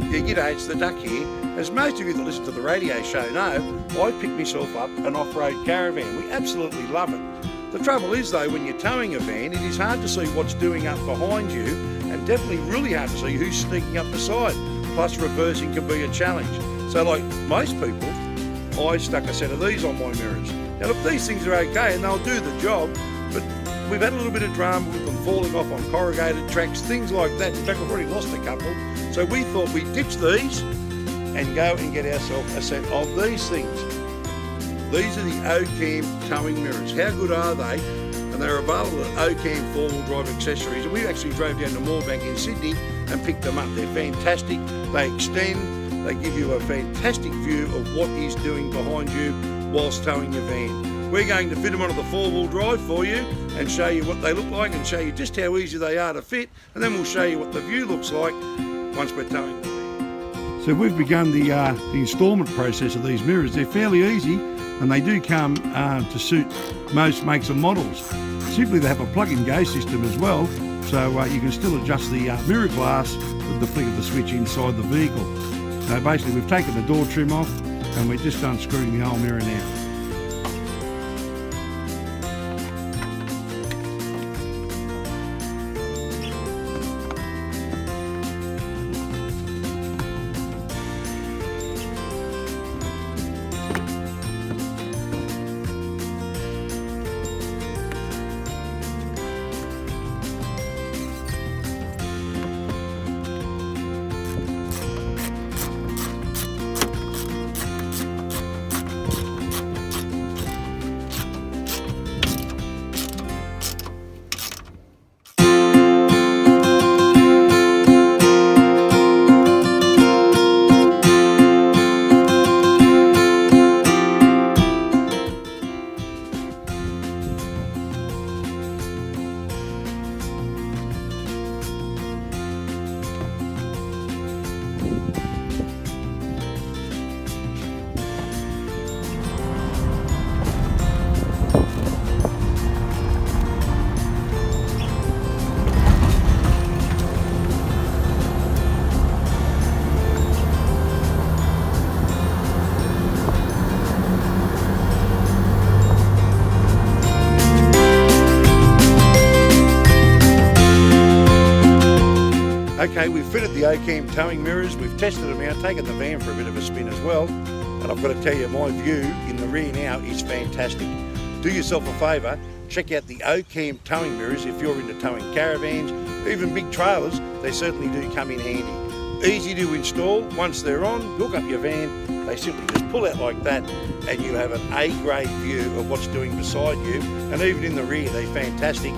Yeah, g'day, it's the Duck here. As most of you that listen to the radio show know, I picked myself up an off-road caravan. We absolutely love it. The trouble is though, when you're towing a van, it is hard to see what's doing up behind you, and definitely really hard to see who's sneaking up the side. Plus reversing can be a challenge. So like most people, I stuck a set of these on my mirrors. Now look, these things are okay and they'll do the job, but we've had a little bit of drama with them falling off on corrugated tracks, things like that. In fact, we've already lost a couple. So we thought we'd ditch these and go and get ourselves a set of these things. These are the OCAM towing mirrors. How good are they? And they're available at OCAM four-wheel drive accessories. And we actually drove down to Moorebank in Sydney and picked them up. They're fantastic. They extend. They give you a fantastic view of what is doing behind you whilst towing your van. We're going to fit them onto the four-wheel drive for you and show you what they look like and show you just how easy they are to fit, and then we'll show you what the view looks like once we're towing the van. So we've begun the instalment process of these mirrors. They're fairly easy and they do come to suit most makes and models. Simply they have a plug-and-go system as well, so you can still adjust the mirror glass with the flick of the switch inside the vehicle. So basically we've taken the door trim off and we're just unscrewing the whole mirror now. Okay, we've fitted the OCAM towing mirrors, we've tested them out, taken the van for a bit of a spin as well, and I've got to tell you, my view in the rear now is fantastic. Do yourself a favour, check out the OCAM towing mirrors if you're into towing caravans, even big trailers. They certainly do come in handy. Easy to install. Once they're on, hook up your van, they simply just pull out like that and you have an A-grade view of what's doing beside you, and even in the rear they're fantastic.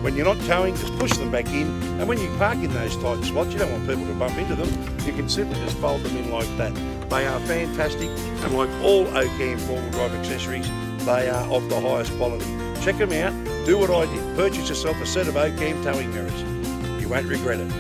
When you're not towing, just push them back in, and when you park in those tight spots, you don't want people to bump into them, you can simply just fold them in like that. They are fantastic, and like all OCAM four-wheel drive accessories, they are of the highest quality. Check them out, do what I did, purchase yourself a set of OCAM towing mirrors. You won't regret it.